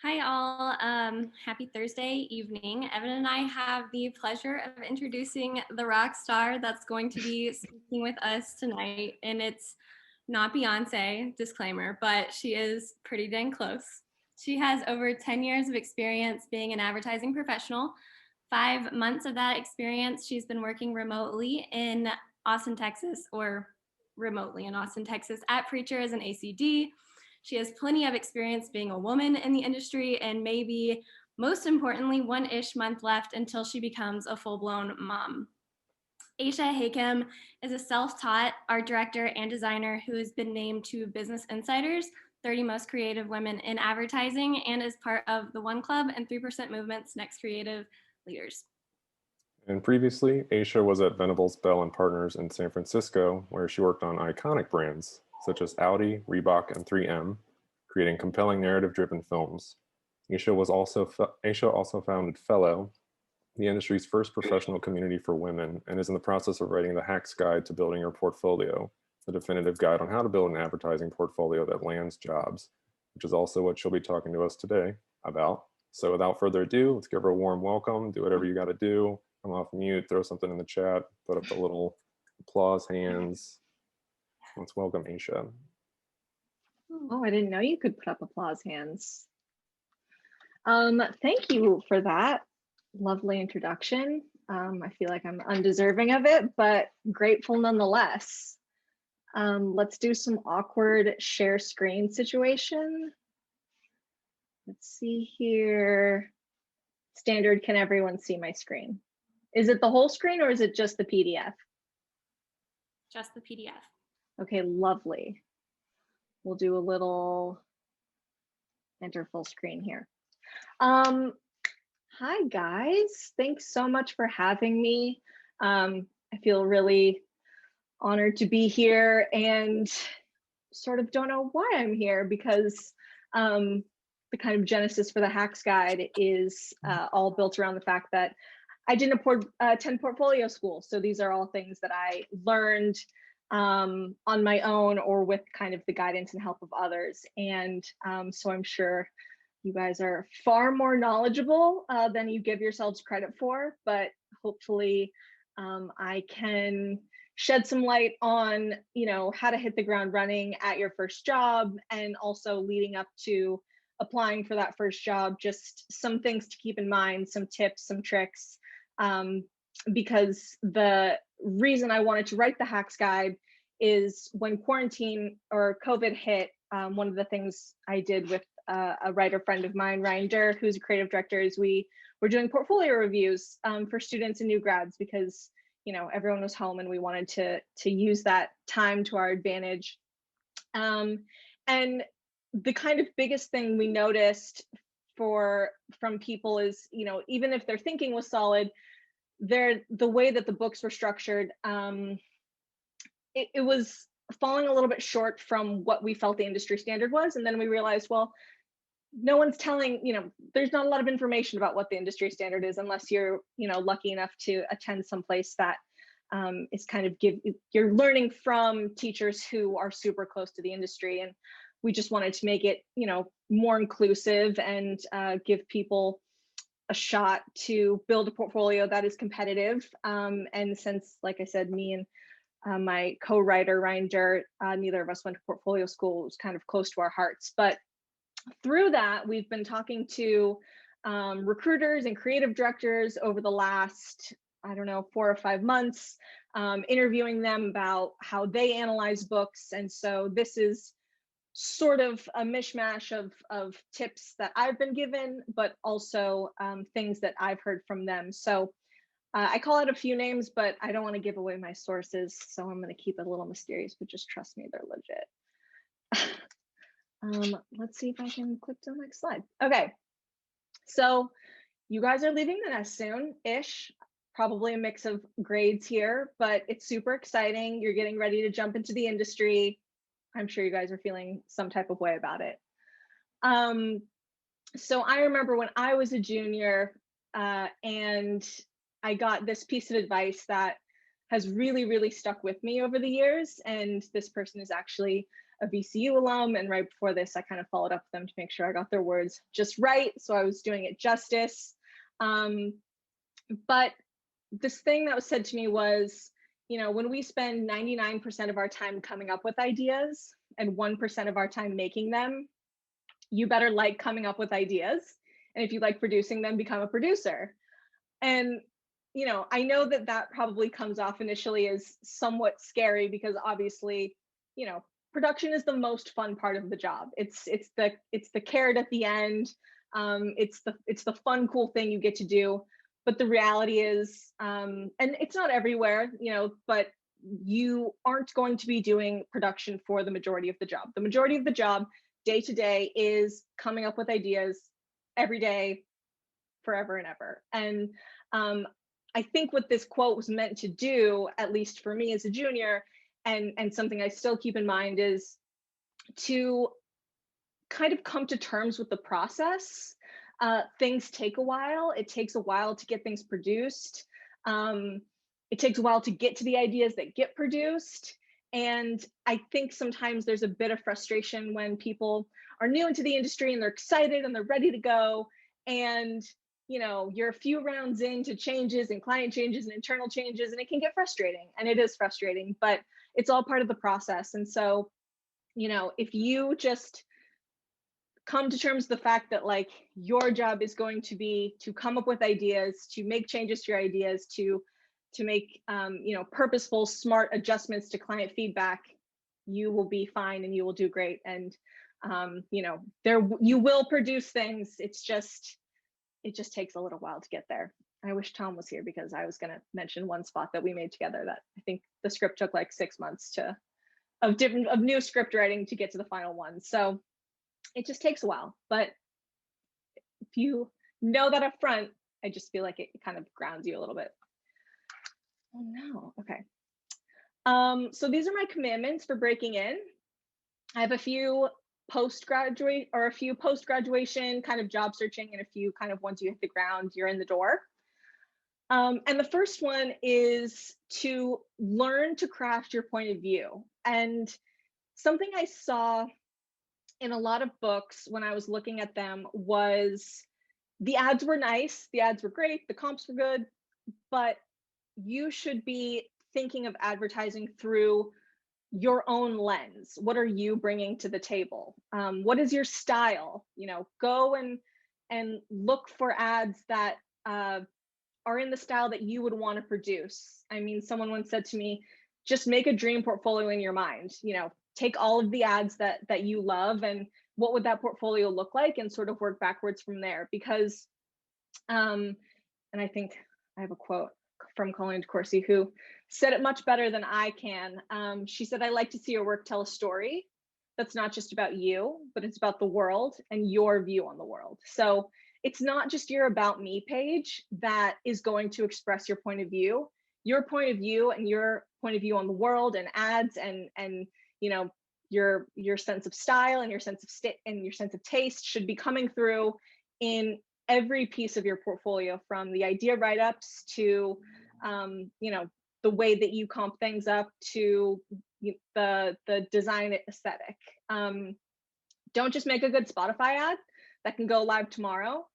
Hi all, happy Thursday evening. Evan and I have the pleasure of introducing the rock star that's going to be speaking with us tonight. And it's not Beyonce, disclaimer, but she is pretty dang close. She has over 10 years of experience being an advertising professional. 5 months of that experience, she's been working remotely in Austin, Texas, or remotely in Austin, Texas at Preacher as an ACD. She has plenty of experience being a woman in the industry, and maybe most importantly, one-ish month left until she becomes a full-blown mom. Aisha Hakim is a self-taught art director and designer who has been named to Business Insider's 30 Most Creative Women in Advertising and is part of the One Club and 3% Movement's Next Creative Leaders. And previously, Aisha was at Venables Bell Partners in San Francisco, where she worked on iconic brands such as Audi, Reebok, and 3M, creating compelling narrative-driven films. Aisha also founded Fellow, the industry's first professional community for women, and is in the process of writing the Hack's Guide to Building Your Portfolio, the definitive guide on how to build an advertising portfolio that lands jobs, which is also what she'll be talking to us today about. So without further ado, let's give her a warm welcome. Do whatever you got to do. Come off mute, throw something in the chat, put up the little applause hands. Let's welcome Aisha. Oh, I didn't know you could put up applause hands. Thank you for that lovely introduction. I feel like I'm undeserving of it, but grateful nonetheless. Let's do some awkward share screen situation. Let's see here. Standard, can everyone see my screen? Is it the whole screen or is it just the PDF? Just the PDF. Okay, lovely. We'll do a little enter full screen here. Hi guys, thanks so much for having me. I feel really honored to be here and sort of don't know why I'm here because the kind of genesis for the Hacks Guide is all built around the fact that I didn't attend portfolio school. So these are all things that I learned on my own or with kind of the guidance and help of others. And so I'm sure you guys are far more knowledgeable than you give yourselves credit for, but hopefully I can shed some light on, how to hit the ground running at your first job and also leading up to applying for that first job, just some things to keep in mind, some tips, some tricks, because the reason I wanted to write the Hacks Guide is when quarantine or COVID hit, one of the things I did with a writer friend of mine, Ryan Durr, who's a creative director, is we were doing portfolio reviews for students and new grads because everyone was home and we wanted to use that time to our advantage. And the kind of biggest thing we noticed from people is, even if their thinking was solid, the way that the books were structured, it was falling a little bit short from what we felt the industry standard was. And then we realized, well, no one's telling, there's not a lot of information about what the industry standard is unless you're, lucky enough to attend someplace that is kind of you're learning from teachers who are super close to the industry. And we just wanted to make it, more inclusive and give people a shot to build a portfolio that is competitive. And since, like I said, me and my co-writer, Ryan Durr, neither of us went to portfolio school, it was kind of close to our hearts. But through that, we've been talking to recruiters and creative directors over the last, 4 or 5 months, interviewing them about how they analyze books. And so this is sort of a mishmash of tips that I've been given, but also things that I've heard from them. So I call out a few names, but I don't want to give away my sources. So I'm going to keep it a little mysterious, but just trust me, they're legit. Let's see if I can click to the next slide. Okay, so you guys are leaving the nest soon-ish, probably a mix of grades here, but it's super exciting. You're getting ready to jump into the industry. I'm sure you guys are feeling some type of way about it. So I remember when I was a junior and I got this piece of advice that has really, really stuck with me over the years. And this person is actually a VCU alum. And right before this, I kind of followed up with them to make sure I got their words just right. So I was doing it justice. But this thing that was said to me was, when we spend 99% of our time coming up with ideas and 1% of our time making them, you better like coming up with ideas. And if you like producing them, become a producer. And, I know that probably comes off initially as somewhat scary because obviously, production is the most fun part of the job. It's the carrot at the end. It's the fun, cool thing you get to do. But the reality is, and it's not everywhere, but you aren't going to be doing production for the majority of the job. The majority of the job, day to day, is coming up with ideas every day, forever and ever. And I think what this quote was meant to do, at least for me as a junior, and something I still keep in mind, is to kind of come to terms with the process. Things take a while. It takes a while to get things produced. It takes a while to get to the ideas that get produced. And I think sometimes there's a bit of frustration when people are new into the industry and they're excited and they're ready to go. And, you're a few rounds into changes and client changes and internal changes, and it can get frustrating. And it is frustrating, but it's all part of the process. And so, if you just come to terms with the fact that your job is going to be to come up with ideas, to make changes to your ideas, to make purposeful, smart adjustments to client feedback, you will be fine and you will do great. And you will produce things. It just takes a little while to get there. I wish Tom was here because I was going to mention one spot that we made together that I think the script took 6 months of new script writing to get to the final one. So it just takes a while, but if you know that up front, I just feel like it kind of grounds you a little bit. Oh no, okay. So these are my commandments for breaking in. I have a few post-graduation kind of job searching, and a few kind of once you hit the ground, you're in the door. And the first one is to learn to craft your point of view. And something I saw in a lot of books when I was looking at them was the ads were nice, the ads were great, the comps were good, but you should be thinking of advertising through your own lens. What are you bringing to the table? What is your style? Go and look for ads that are in the style that you would want to produce. I mean, someone once said to me, just make a dream portfolio in your mind. Take all of the ads that you love and what would that portfolio look like, and sort of work backwards from there. Because, and I think I have a quote from Colleen DeCourcy who said it much better than I can. She said, I like to see your work tell a story that's not just about you, but it's about the world and your view on the world. So it's not just your about me page that is going to express your point of view. Your point of view and your point of view on the world and ads and your sense of style and your sense of taste should be coming through in every piece of your portfolio, from the idea write-ups to the way that you comp things up to the design aesthetic. Don't just make a good Spotify ad that can go live tomorrow.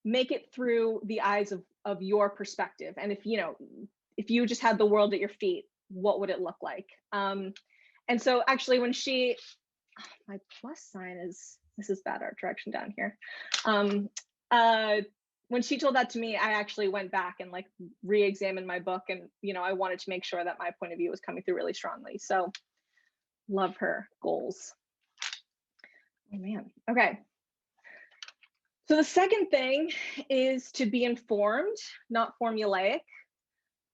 Make it through the eyes of your perspective. And if you just had the world at your feet, what would it look like? And so actually when my plus sign is, this is bad art direction down here. When she told that to me, I actually went back and re-examined my book, and I wanted to make sure that my point of view was coming through really strongly. So love her goals. Oh man, okay. So the second thing is to be informed, not formulaic.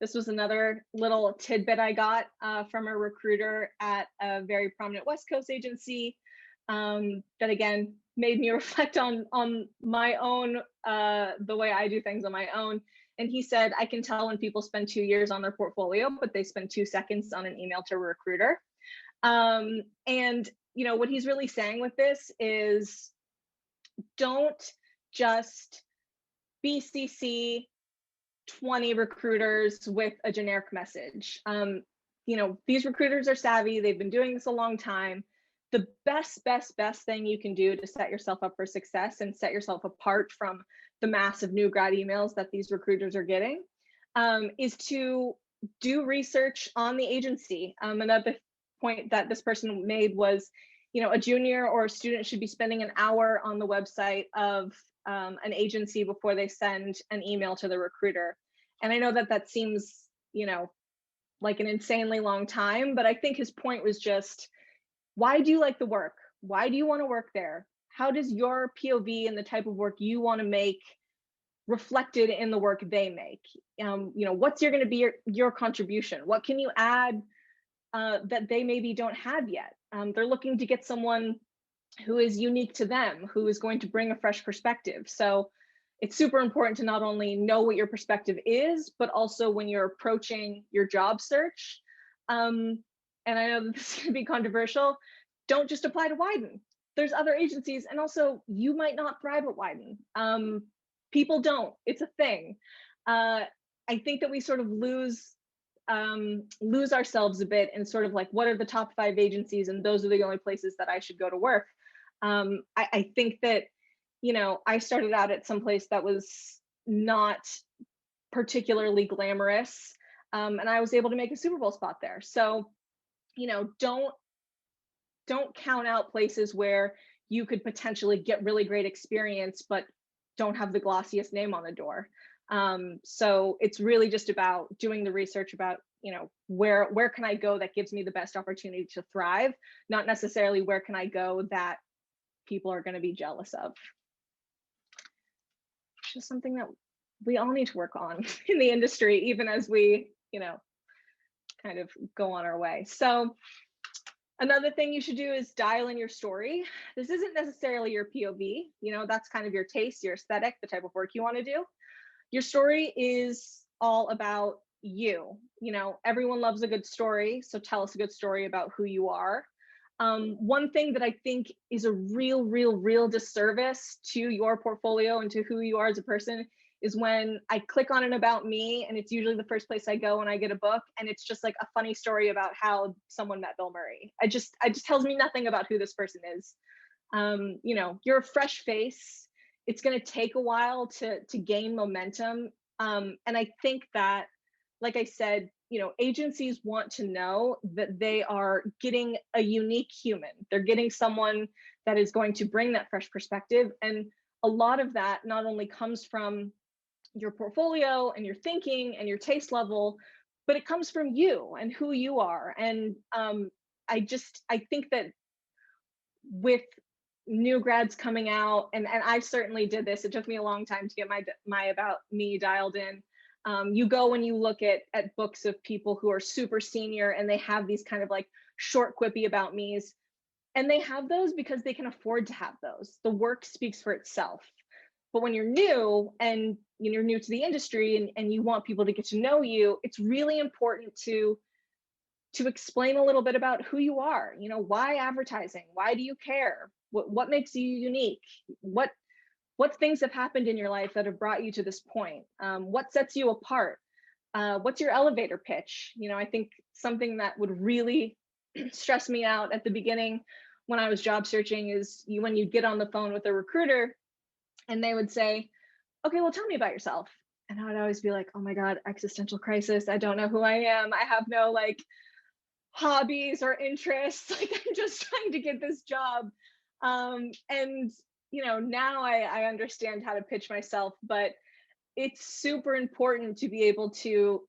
This was another little tidbit I got from a recruiter at a very prominent West Coast agency that again made me reflect on my own, the way I do things on my own. And he said, I can tell when people spend 2 years on their portfolio, but they spend 2 seconds on an email to a recruiter. And what he's really saying with this is, don't just BCC 20 recruiters with a generic message. These recruiters are savvy. They've been doing this a long time. the best thing you can do to set yourself up for success and set yourself apart from the massive new grad emails that these recruiters are getting, is to do research on the agency. Another point that this person made was, a junior or a student should be spending an hour on the website of an agency before they send an email to the recruiter. And I know that seems, like an insanely long time, but I think his point was just, why do you like the work? Why do you want to work there? How does your POV and the type of work you want to make reflected in the work they make? What's going to be your contribution? What can you add that they maybe don't have yet? They're looking to get someone who is unique to them, who is going to bring a fresh perspective. So it's super important to not only know what your perspective is, but also when you're approaching your job search. And I know that this is going to be controversial. Don't just apply to Wyden. There's other agencies, and also you might not thrive at Wyden. People don't. It's a thing. I think that we sort of lose ourselves a bit and sort of like, what are the top 5 agencies, and those are the only places that I should go to work. I think that, I started out at some place that was not particularly glamorous, and I was able to make a Super Bowl spot there. So, don't count out places where you could potentially get really great experience, but don't have the glossiest name on the door. So it's really just about doing the research about, where can I go that gives me the best opportunity to thrive, not necessarily where can I go that people are going to be jealous of. It's just something that we all need to work on in the industry, even as we, kind of go on our way. So another thing you should do is dial in your story. This isn't necessarily your POV, that's kind of your taste, your aesthetic, the type of work you want to do. Your story is all about you. Everyone loves a good story, so tell us a good story about who you are. One thing that I think is a real disservice to your portfolio and to who you are as a person is when I click on an about me, and it's usually the first place I go when I get a book, and it's just like a funny story about how someone met Bill Murray. It just tells me nothing about who this person is. You're a fresh face. It's going to take a while to gain momentum. And I think that, like I said, agencies want to know that they are getting a unique human. They're getting someone that is going to bring that fresh perspective. And a lot of that not only comes from your portfolio and your thinking and your taste level, but it comes from you and who you are. And I think that with new grads coming out, and I certainly did this, it took me a long time to get my about me dialed in. You go and you look at books of people who are super senior, and they have these kind of like short quippy about me's, and they have those because they can afford to have those. The work speaks for itself. But when you're new and you're new to the industry, and you want people to get to know you, it's really important to explain a little bit about who you are. Why advertising? Why do you care? What makes you unique? What things have happened in your life that have brought you to this point? What sets you apart? What's your elevator pitch? I think something that would really stress me out at the beginning when I was job searching is when you'd get on the phone with a recruiter and they would say, okay, well, tell me about yourself. And I would always be like, oh my God, existential crisis. I don't know who I am. I have no like hobbies or interests. Like, I'm just trying to get this job. And now I understand how to pitch myself, but it's super important to be able to,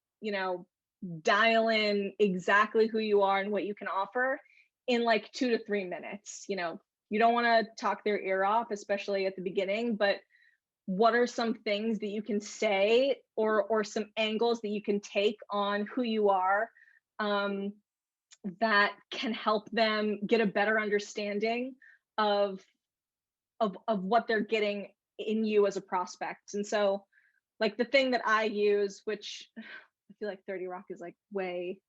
dial in exactly who you are and what you can offer in like 2 to 3 minutes. You don't want to talk their ear off, especially at the beginning, but what are some things that you can say or some angles that you can take on who you are that can help them get a better understanding of what they're getting in you as a prospect. And so like the thing that I use, which I feel like 30 Rock is like way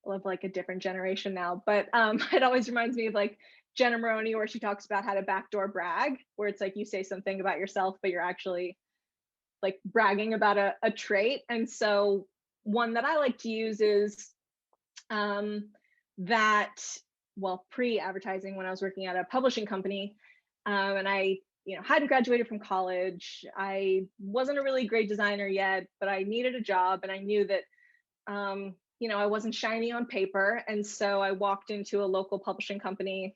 of like a different generation now, but it always reminds me of like Jenna Maroney, where she talks about how to backdoor brag, where it's like you say something about yourself, but you're actually like bragging about a trait. And so one that I like to use is that well, pre-advertising, when I was working at a publishing company. And I, hadn't graduated from college. I wasn't a really great designer yet, but I needed a job, and I knew that, I wasn't shiny on paper. And so I walked into a local publishing company.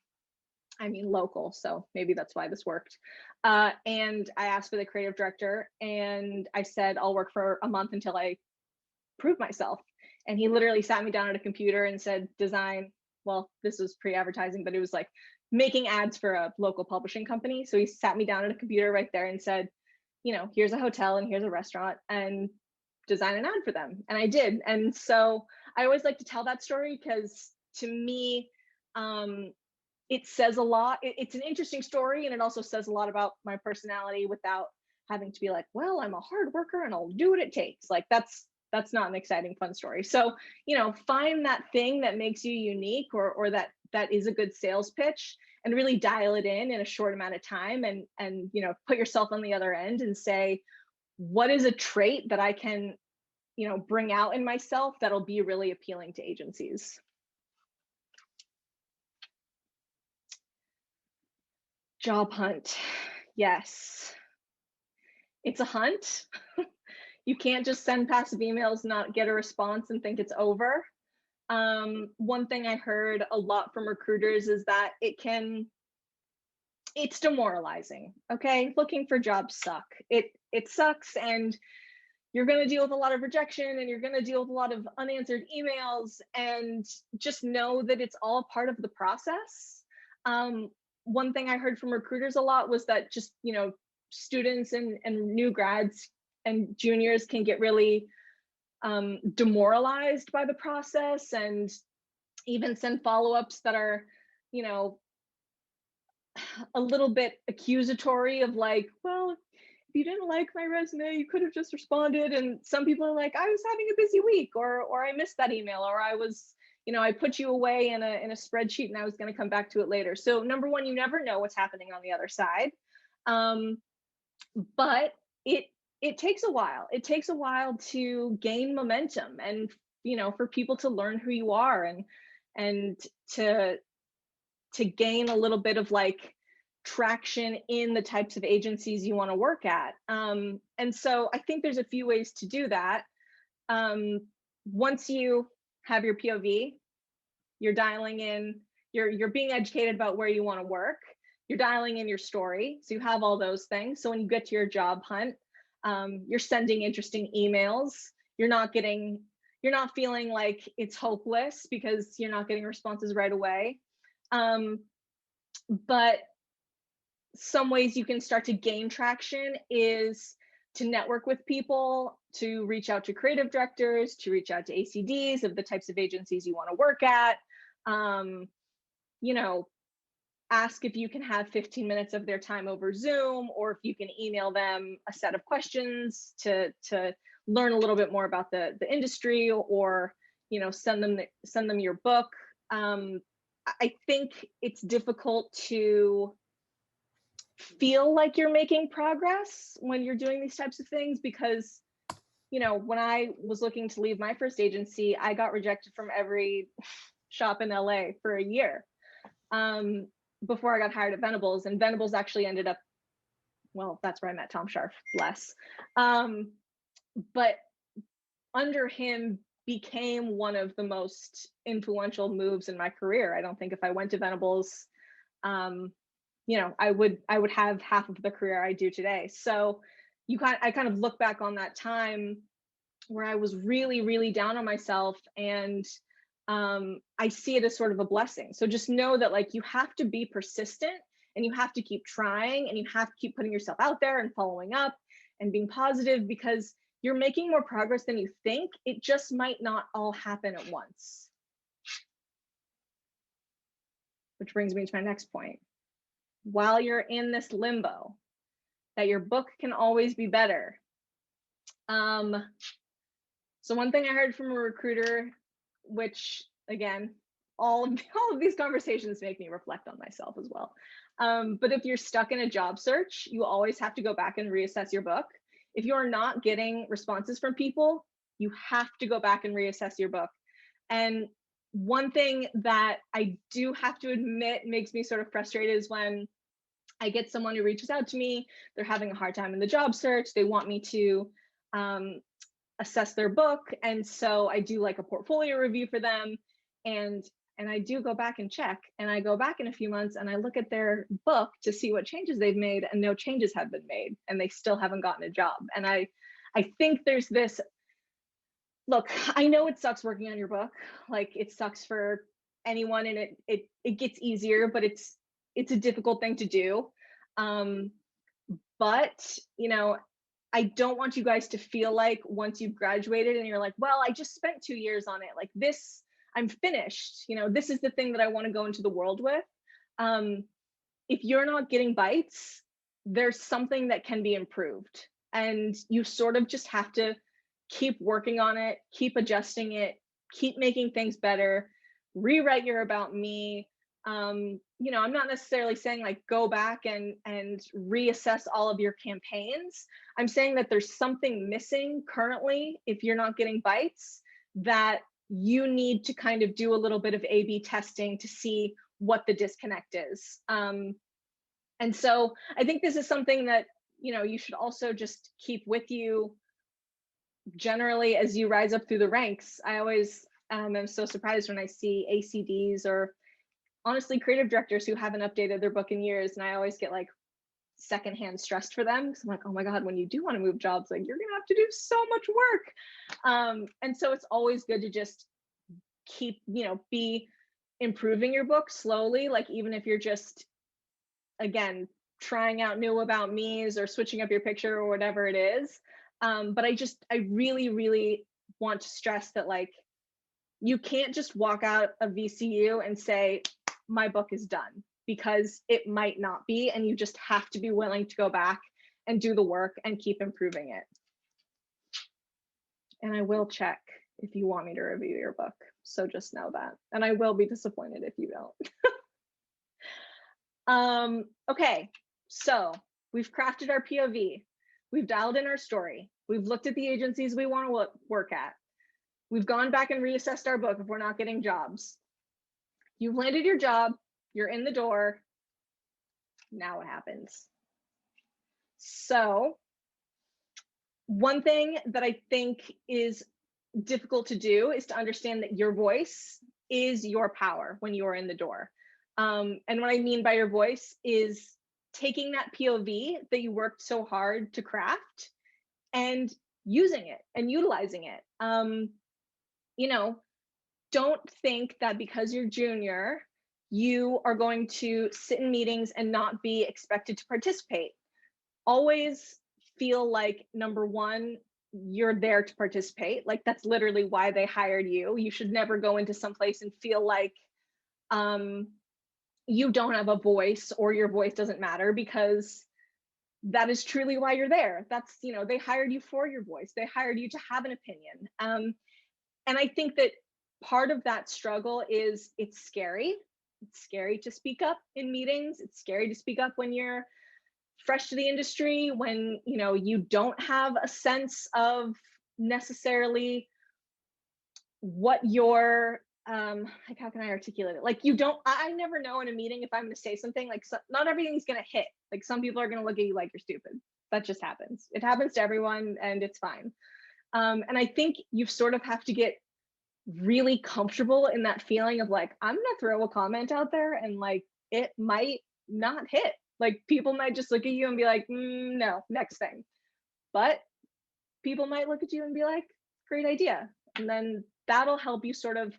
I mean, local, so maybe that's why this worked. And I asked for the creative director, and I said, I'll work for a month until I prove myself. And he literally sat me down at a computer and said, design. Well, this was pre-advertising, but it was like making ads for a local publishing company. So he sat me down at a computer right there and said, here's a hotel and here's a restaurant, and design an ad for them. And I did. And so I always like to tell that story because, to me, it says a lot. It's an interesting story, and it also says a lot about my personality without having to be like, well, I'm a hard worker and I'll do what it takes. Like, that's not an exciting, fun story. So, find that thing that makes you unique, or that is a good sales pitch, and really dial it in a short amount of time, and put yourself on the other end and say, what is a trait that I can, bring out in myself that'll be really appealing to agencies. Job hunt. Yes. It's a hunt. You can't just send passive emails, not get a response, and think it's over. One thing I heard a lot from recruiters is that it's demoralizing. Okay. Looking for jobs suck. It sucks, and you're going to deal with a lot of rejection, and you're going to deal with a lot of unanswered emails, and just know that it's all part of the process. One thing I heard from recruiters a lot was that just, students and new grads and juniors can get really demoralized by the process, and even send follow-ups that are, a little bit accusatory of like, well, if you didn't like my resume, you could have just responded. And some people are like, I was having a busy week, or I missed that email, or I was, I put you away in a spreadsheet and I was going to come back to it later. So number one, you never know what's happening on the other side. But it takes a while. It takes a while to gain momentum, and, for people to learn who you are, and to gain a little bit of like traction in the types of agencies you want to work at. And so I think there's a few ways to do that. Once you have your POV, you're dialing in, you're being educated about where you want to work, you're dialing in your story. So you have all those things. So when you get to your job hunt, you're sending interesting emails. You're not feeling like it's hopeless because you're not getting responses right away. But some ways you can start to gain traction is to network with people, to reach out to creative directors, to reach out to ACDs of the types of agencies you want to work at. Ask if you can have 15 minutes of their time over Zoom, or if you can email them a set of questions to learn a little bit more about the industry, or send them your book. I think it's difficult to feel like you're making progress when you're doing these types of things, because when I was looking to leave my first agency, I got rejected from every shop in LA for a year before I got hired at Venables. And Venables actually ended up, well, that's where I met Tom Scharf, bless. But under him became one of the most influential moves in my career. I don't think if I went to Venables, I would have half of the career I do today. So I kind of look back on that time where I was really, really down on myself, and I see it as sort of a blessing. So just know that, like, you have to be persistent, and you have to keep trying, and you have to keep putting yourself out there and following up and being positive, because you're making more progress than you think. It just might not all happen at once. Which brings me to my next point. While you're in this limbo, that your book can always be better. So one thing I heard from a recruiter, which again, all of these conversations make me reflect on myself as well. But if you're stuck in a job search, you always have to go back and reassess your book. If you're not getting responses from people, you have to go back and reassess your book. And one thing that I do have to admit makes me sort of frustrated is when I get someone who reaches out to me, they're having a hard time in the job search, they want me to um, assess their book, and so I do like a portfolio review for them, and I do go back and check, and I go back in a few months and I look at their book to see what changes they've made, and no changes have been made, and they still haven't gotten a job. And I think there's this, look, I know it sucks working on your book, like it sucks for anyone, and it gets easier, but it's a difficult thing to do. um but I don't want you guys to feel like once you've graduated and you're like, well, I just spent 2 years on it, like this, I'm finished, this is the thing that I want to go into the world with. um if you're not getting bites, there's something that can be improved, and you sort of just have to keep working on it, keep adjusting it, keep making things better, rewrite your about me. I'm not necessarily saying like go back and reassess all of your campaigns. I'm saying that there's something missing currently if you're not getting bites, that you need to kind of do a little bit of A/B testing to see what the disconnect is. And so I think this is something that you should also just keep with you generally as you rise up through the ranks. I always am so surprised when I see ACDs or honestly creative directors who haven't updated their book in years, and I always get like secondhand stressed for them, because I'm like, oh my god, when you do want to move jobs, like you're gonna have to do so much work. And so it's always good to just keep be improving your book slowly, like even if you're just, again, trying out new about me's or switching up your picture or whatever it is. But I really, really want to stress that like you can't just walk out of VCU and say my book is done, because it might not be, and you just have to be willing to go back and do the work and keep improving it. And I will check if you want me to review your book, so just know that. And I will be disappointed if you don't. Okay, so we've crafted our POV, we've dialed in our story, we've looked at the agencies we want to work at, we've gone back and reassessed our book if we're not getting jobs. You've landed your job, you're in the door. Now what happens? So one thing that I think is difficult to do is to understand that your voice is your power when you're in the door. And what I mean by your voice is taking that POV that you worked so hard to craft and using it and utilizing it. Don't think that because you're junior, you are going to sit in meetings and not be expected to participate. Always feel like, number one, you're there to participate. Like that's literally why they hired you. You should never go into some place and feel like you don't have a voice or your voice doesn't matter, because that is truly why you're there. That's, they hired you for your voice. They hired you to have an opinion. And I think that part of that struggle is it's scary. It's scary to speak up in meetings. It's scary to speak up when you're fresh to the industry, when you don't have a sense of necessarily what your like, how can I articulate it? Like I never know in a meeting if I'm going to say something, like not everything's going to hit. Like some people are going to look at you like you're stupid. That just happens. It happens to everyone, and it's fine. And I think you sort of have to get really comfortable in that feeling of like, I'm gonna throw a comment out there and like it might not hit. Like people might just look at you and be like, no, next thing. But people might look at you and be like, great idea. And then that'll help you sort of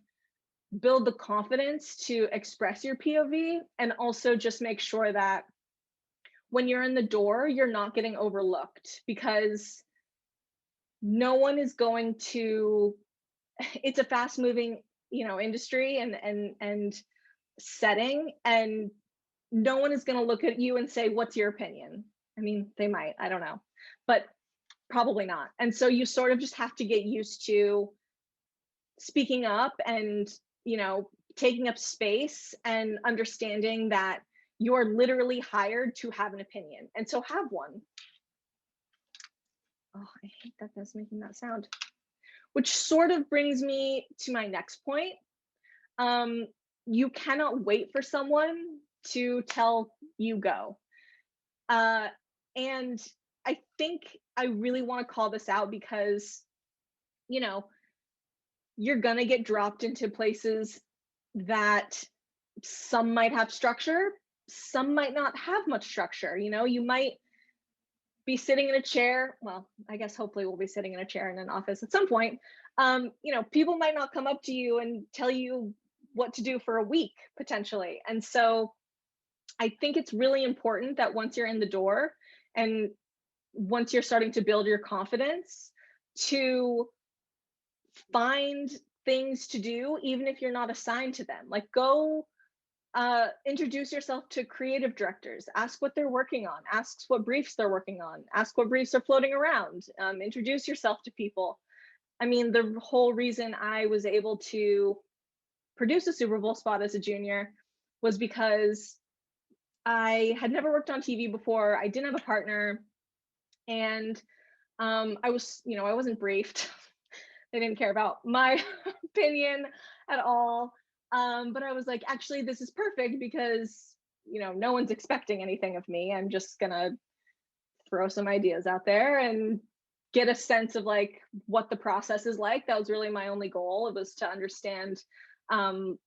build the confidence to express your POV, and also just make sure that when you're in the door, you're not getting overlooked, because no one is going to, it's a fast moving industry and setting, and no one is going to look at you and say, what's your opinion? I mean, they might, I don't know, but probably not. And so you sort of just have to get used to speaking up and taking up space, and understanding that you're literally hired to have an opinion, and so have one. Oh, I hate that that's making that sound. Which sort of brings me to my next point. you cannot wait for someone to tell you go. Uh, and I think I really want to call this out because, you know, you're going to get dropped into places that some might have structure, some might not have much structure. You know, you might be sitting in a chair. Well, I guess hopefully we'll be sitting in a chair in an office at some point. You know, people might not come up to you and tell you what to do for a week potentially. And so I think it's really important that once you're in the door and once you're starting to build your confidence, to find things to do, even if you're not assigned to them. Like, go introduce yourself to creative directors, ask what they're working on, ask what briefs they're working on, ask what briefs are floating around, introduce yourself to people. I mean, the whole reason I was able to produce a Super Bowl spot as a junior was because I had never worked on TV before. I didn't have a partner, and I was, you know, I wasn't briefed. They didn't care about my opinion at all. But I was like, actually, this is perfect because, you know, no one's expecting anything of me. I'm just gonna throw some ideas out there and get a sense of like what the process is like. That was really my only goal. It was to understand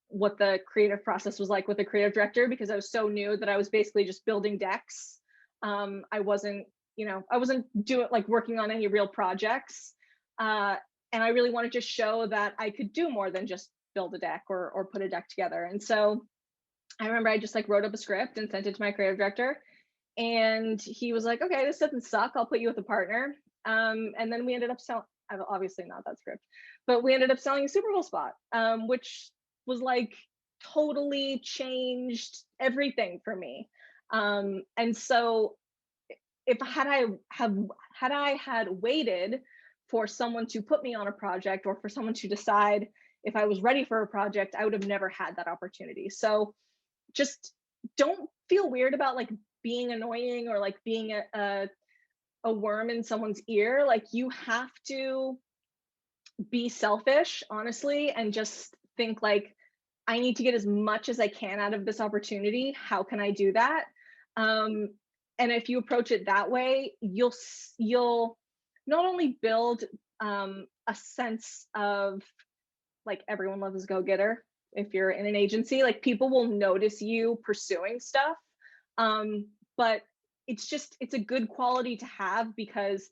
what the creative process was like with the creative director, because I was so new that I was basically just building decks. I wasn't, you know, I wasn't doing like working on any real projects. And I really wanted to show that I could do more than just build a deck or put a deck together. And so I remember I just like wrote up a script and sent it to my creative director. And he was like, okay, this doesn't suck. I'll put you with a partner. And then we ended up selling, obviously not that script, but we ended up selling a Super Bowl spot, which was like totally changed everything for me. And so if had I had waited for someone to put me on a project or for someone to decide if I was ready for a project, I would have never had that opportunity. So just don't feel weird about like being annoying or like being a worm in someone's ear. Like, you have to be selfish, honestly, and just think like, I need to get as much as I can out of this opportunity. How can I do that? And if you approach it that way, you'll not only build a sense of like, everyone loves a go-getter. If you're in an agency, like, people will notice you pursuing stuff. But it's a good quality to have, because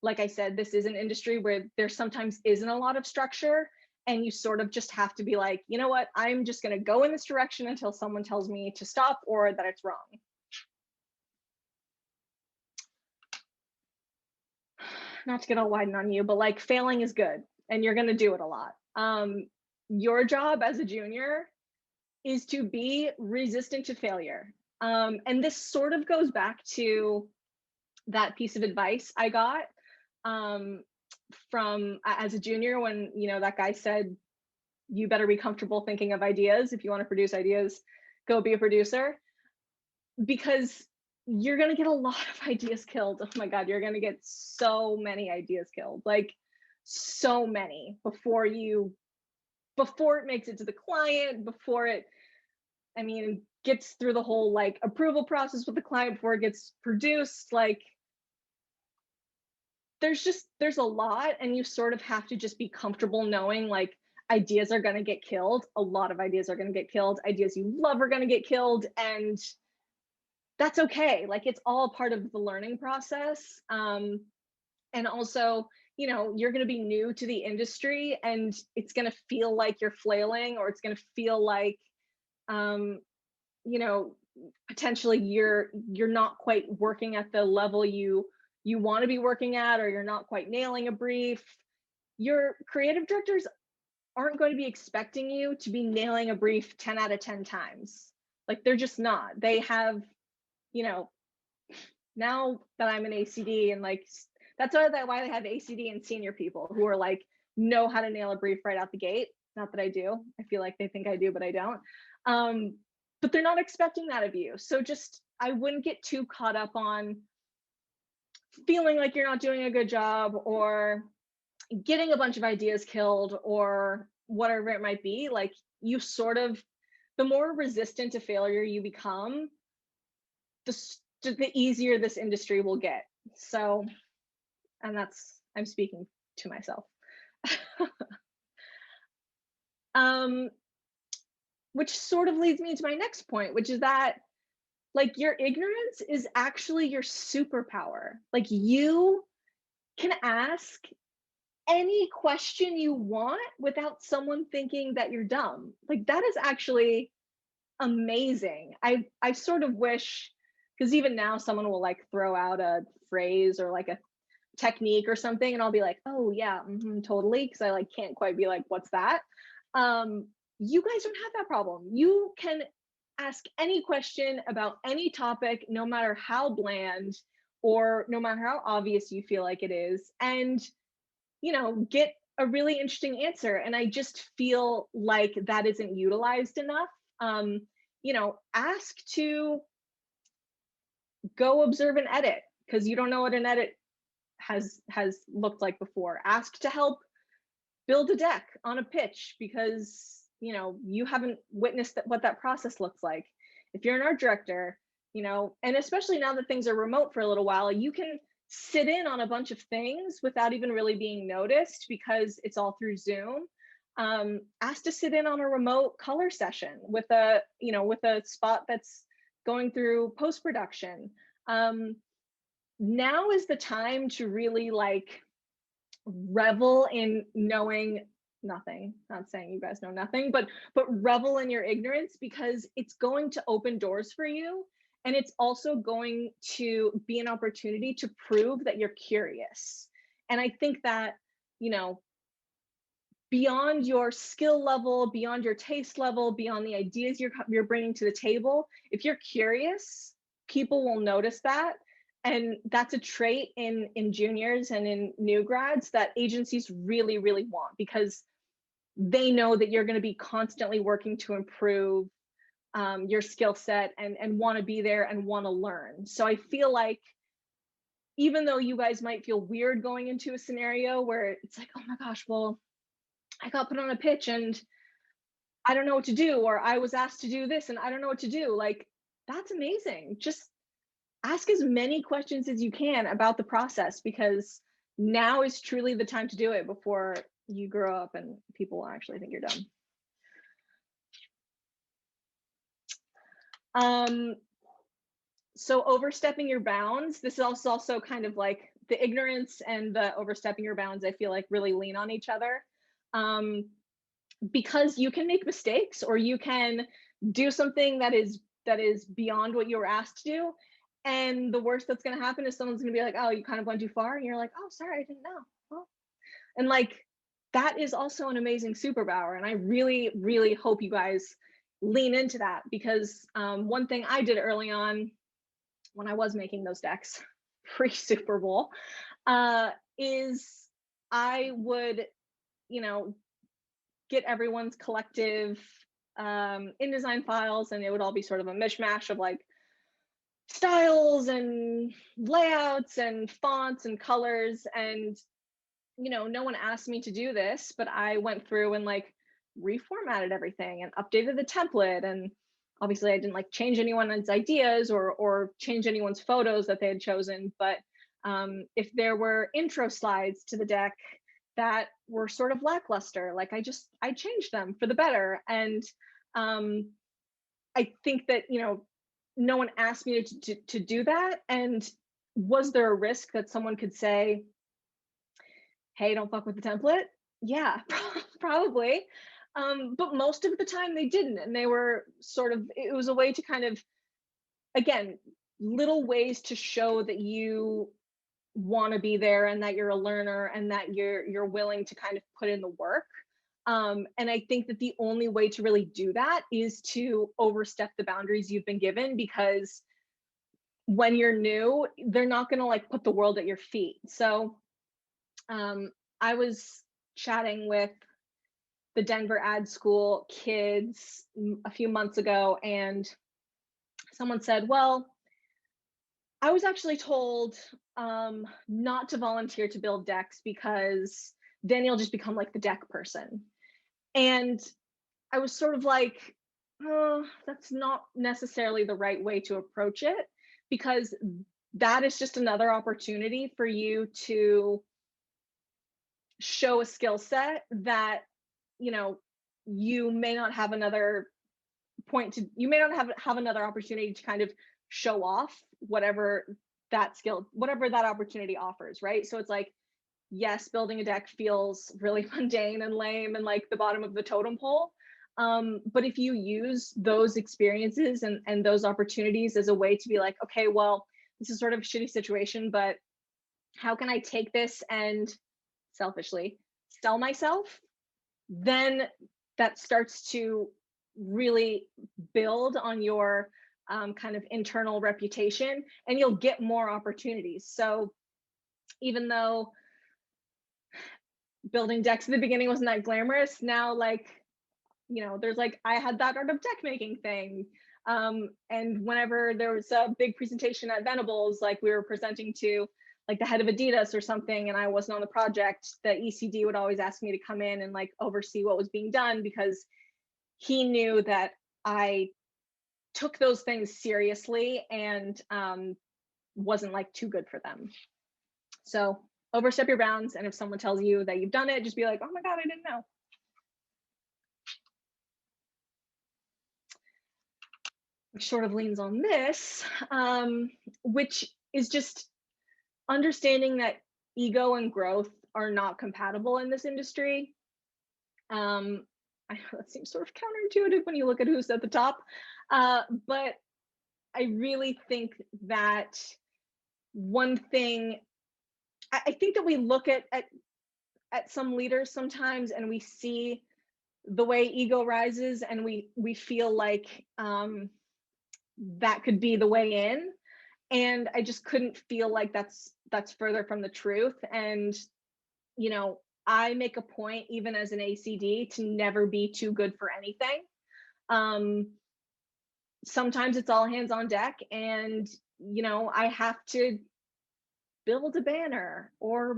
like I said, this is an industry where there sometimes isn't a lot of structure, and you sort of just have to be like, you know what, I'm just going to go in this direction until someone tells me to stop or that it's wrong. Not to get all widen on you, but like, failing is good and you're going to do it a lot. Your job as a junior is to be resistant to failure. And this sort of goes back to that piece of advice I got from as a junior, when, you know, that guy said, you better be comfortable thinking of ideas. If you want to produce ideas, go be a producer, because you're going to get a lot of ideas killed. Oh my God, you're going to get so many ideas killed, like so many before it makes it to the client, before it, I mean, gets through the whole like approval process with the client, before it gets produced. Like, there's a lot, and you sort of have to just be comfortable knowing like, ideas are going to get killed. A lot of ideas are going to get killed. Ideas you love are going to get killed, and that's okay. Like, it's all part of the learning process. And also, you know, you're going to be new to the industry, and it's going to feel like you're flailing, or it's going to feel like, you know, potentially you're not quite working at the level you want to be working at, or you're not quite nailing a brief. Your creative directors aren't going to be expecting you to be nailing a brief 10 out of 10 times. Like, they're just not. They have, you know, now that I'm an ACD, and like, that's why they have ACD and senior people who are like, know how to nail a brief right out the gate. Not that I do. I feel like they think I do, but I don't. But they're not expecting that of you. So just, I wouldn't get too caught up on feeling like you're not doing a good job, or getting a bunch of ideas killed, or whatever it might be. Like, you sort of, the more resistant to failure you become, the easier this industry will get. So, and I'm speaking to myself. Which sort of leads me to my next point, which is that like your ignorance is actually your superpower. Like you can ask any question you want without someone thinking that you're dumb. Like that is actually amazing. I sort of wish, because even now someone will like throw out a phrase or like a technique or something and I'll be like, oh yeah, totally, because I like can't quite be like, what's that? You guys don't have that problem. You can ask any question about any topic, no matter how bland or no matter how obvious you feel like it is, and get a really interesting answer. And I just feel like that isn't utilized enough. Ask to go observe an edit because you don't know what an edit has looked like before. Ask to help build a deck on a pitch because you haven't witnessed what that process looks like. If you're an art director, and especially now that things are remote for a little while, you can sit in on a bunch of things without even really being noticed because it's all through Zoom. Ask to sit in on a remote color session with a spot that's going through post-production. Now is the time to really like revel in knowing nothing. Not saying you guys know nothing, but revel in your ignorance because it's going to open doors for you. And it's also going to be an opportunity to prove that you're curious. And I think that, beyond your skill level, beyond your taste level, beyond the ideas you're bringing to the table, if you're curious, people will notice that. And that's a trait in juniors and in new grads that agencies really, really want because they know that you're going to be constantly working to improve your skill set and want to be there and want to learn. So I feel like even though you guys might feel weird going into a scenario where it's like, oh my gosh, well, I got put on a pitch and I don't know what to do, or I was asked to do this and I don't know what to do. Like, that's amazing. Just ask as many questions as you can about the process because now is truly the time to do it before you grow up and people will actually think you're dumb. So overstepping your bounds, this is also kind of like the ignorance and the overstepping your bounds, I feel like really lean on each other. Because you can make mistakes or you can do something that is beyond what you were asked to do. And the worst that's going to happen is someone's going to be like, oh, you kind of went too far. And you're like, oh, sorry, I didn't know. Well, and like, that is also an amazing superpower. And I really, really hope you guys lean into that because one thing I did early on when I was making those decks pre-Super Bowl is I would, get everyone's collective InDesign files and it would all be sort of a mishmash of like styles and layouts and fonts and colors. And no one asked me to do this, but I went through and like reformatted everything and updated the template. And obviously I didn't like change anyone's ideas or change anyone's photos that they had chosen, but if there were intro slides to the deck that were sort of lackluster, like I changed them for the better. And I think that no one asked me to do that. And was there a risk that someone could say, hey, don't fuck with the template? Yeah, probably. But most of the time they didn't. And they were sort of, it was a way to kind of, again, little ways to show that you want to be there and that you're a learner and that you're willing to kind of put in the work. And I think that the only way to really do that is to overstep the boundaries you've been given, because when you're new, they're not going to like put the world at your feet. So I was chatting with the Denver ad school kids a few months ago, and someone said, well, I was actually told not to volunteer to build decks because then you'll just become like the deck person. And I was sort of like, oh, that's not necessarily the right way to approach it, because that is just another opportunity for you to show a skill set that, you know, you may not have another you may not have another opportunity to kind of show off whatever that skill, whatever that opportunity offers, right? So it's like, yes, building a deck feels really mundane and lame and like the bottom of the totem pole. But if you use those experiences and those opportunities as a way to be like, okay, well, this is sort of a shitty situation, but how can I take this and selfishly sell myself? Then that starts to really build on your kind of internal reputation, and you'll get more opportunities. So even though building decks in the beginning wasn't that glamorous, now like, you know, there's like, I had that art of deck making thing. And whenever there was a big presentation at Venables, like we were presenting to like the head of Adidas or something, and I wasn't on the project, the ECD would always ask me to come in and like oversee what was being done, because he knew that I took those things seriously and wasn't like too good for them. So overstep your bounds, and if someone tells you that you've done it, just be like, oh my God, I didn't know. Which sort of leans on this, which is just understanding that ego and growth are not compatible in this industry. I know that seems sort of counterintuitive when you look at who's at the top, but I really think that one thing, I think that we look at some leaders sometimes and we see the way ego rises, and we feel like that could be the way in, and I just couldn't feel like that's further from the truth. And you know, I make a point, even as an ACD, to never be too good for anything. Sometimes it's all hands on deck, and you know, I have to build a banner or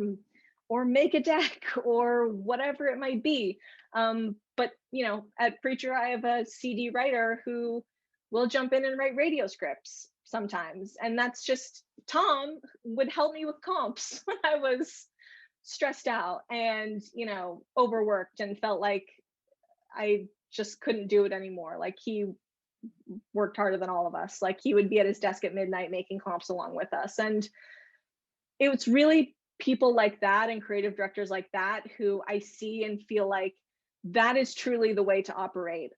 make a deck or whatever it might be. But you know, at Preacher, I have a CD writer who will jump in and write radio scripts sometimes, and that's just, Tom would help me with comps when I was stressed out and, you know, overworked and felt like I just couldn't do it anymore. Like he worked harder than all of us. Like he would be at his desk at midnight making comps along with us. And it was really people like that and creative directors like that who I see and feel like that is truly the way to operate.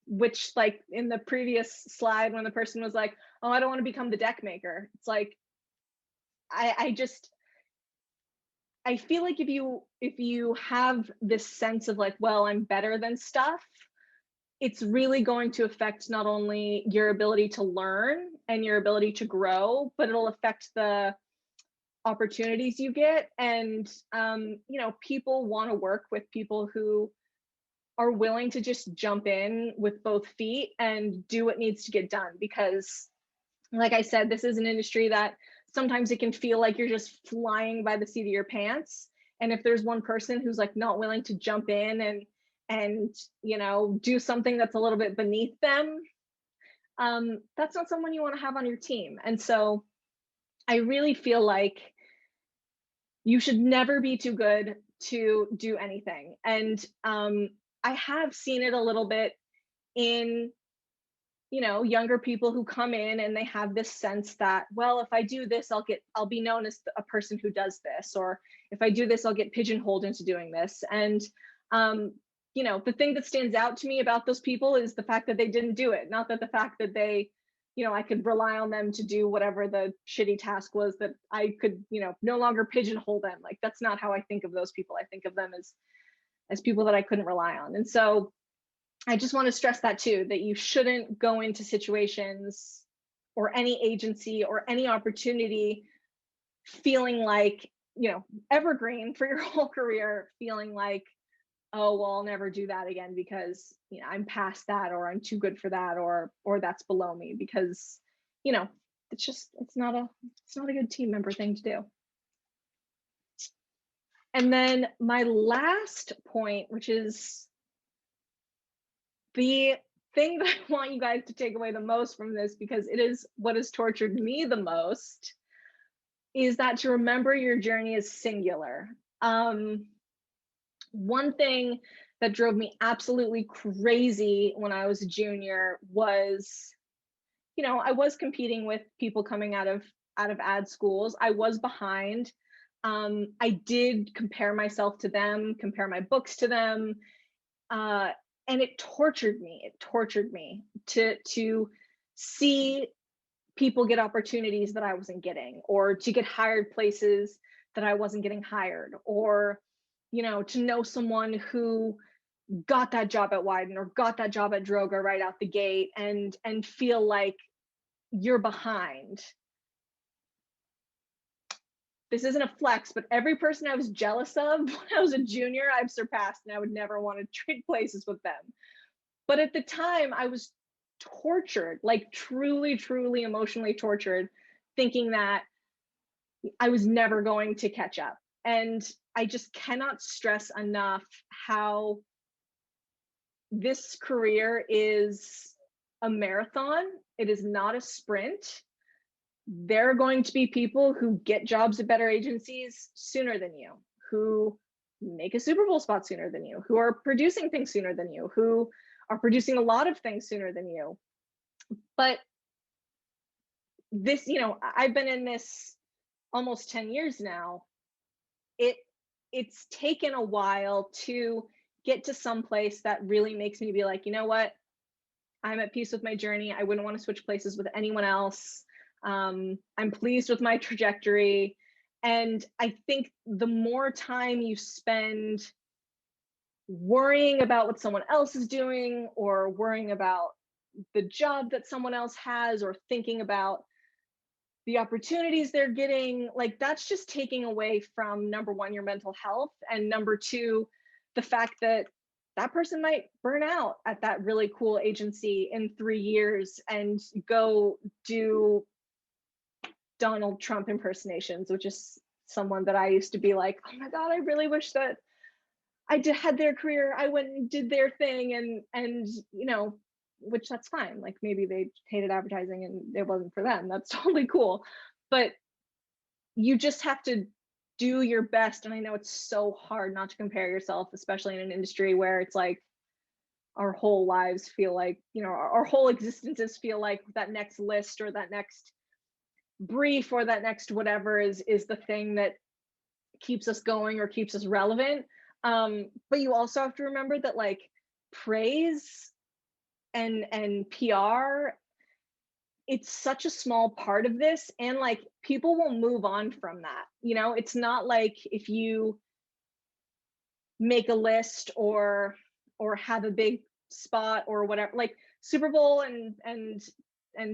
Which, like in the previous slide, when the person was like, oh, I don't want to become the deck maker. It's like, I feel like if you have this sense of like, well, I'm better than stuff, it's really going to affect not only your ability to learn and your ability to grow, but it'll affect the opportunities you get. And you know, people want to work with people who are willing to just jump in with both feet and do what needs to get done. Because like I said, this is an industry that sometimes it can feel like you're just flying by the seat of your pants. And if there's one person who's like not willing to jump in and you know, do something that's a little bit beneath them, that's not someone you want to have on your team. And so I really feel like you should never be too good to do anything. And I have seen it a little bit in, you know, younger people who come in and they have this sense that, well, if I do this, I'll be known as a person who does this, or if I do this, I'll get pigeonholed into doing this. And you know, the thing that stands out to me about those people is the fact that they didn't do it, not that the fact that they, you know, I could rely on them to do whatever the shitty task was, that I could, you know, no longer pigeonhole them. Like that's not how I think of those people. I think of them as people that I couldn't rely on. And so I just want to stress that too, that you shouldn't go into situations or any agency or any opportunity feeling like, you know, evergreen for your whole career, feeling like, oh, well, I'll never do that again because, you know, I'm past that, or I'm too good for that, or that's below me, because, you know, it's not a good team member thing to do. And then my last point, which is the thing that I want you guys to take away the most from this, because it is what has tortured me the most, is that to remember your journey is singular. One thing that drove me absolutely crazy when I was a junior was, I was competing with people coming out of ad schools. I was behind. I did compare myself to them, compare my books to them, and it tortured me. It tortured me to see people get opportunities that I wasn't getting, or to get hired places that I wasn't getting hired, or to know someone who got that job at Wyden or got that job at Droga right out the gate, and feel like you're behind. This isn't a flex, but every person I was jealous of when I was a junior, I've surpassed, and I would never want to trade places with them. But at the time, I was tortured, like truly, truly emotionally tortured, thinking that I was never going to catch up. And I just cannot stress enough how this career is a marathon. It is not a sprint. There are going to be people who get jobs at better agencies sooner than you, who make a Super Bowl spot sooner than you, who are producing things sooner than you, who are producing a lot of things sooner than you. But this, I've been in this almost 10 years now. It's taken a while to get to some place that really makes me be like, you know what? I'm at peace with my journey. I wouldn't want to switch places with anyone else. I'm pleased with my trajectory. And I think the more time you spend worrying about what someone else is doing, or worrying about the job that someone else has, or thinking about the opportunities they're getting, like that's just taking away from, number one, your mental health, and number two, the fact that that person might burn out at that really cool agency in 3 years and go do Donald Trump impersonations, which is someone that I used to be like, oh my God, I really wish that I had their career. I went and did their thing, and which that's fine. Like maybe they hated advertising and it wasn't for them. That's totally cool. But you just have to do your best. And I know it's so hard not to compare yourself, especially in an industry where it's like our whole lives feel like, our whole existences feel like that next list or that next brief or that next whatever is the thing that keeps us going or keeps us relevant. But you also have to remember that like praise and PR, it's such a small part of this, and like people will move on from that. It's not like if you make a list or have a big spot or whatever, like Super Bowl and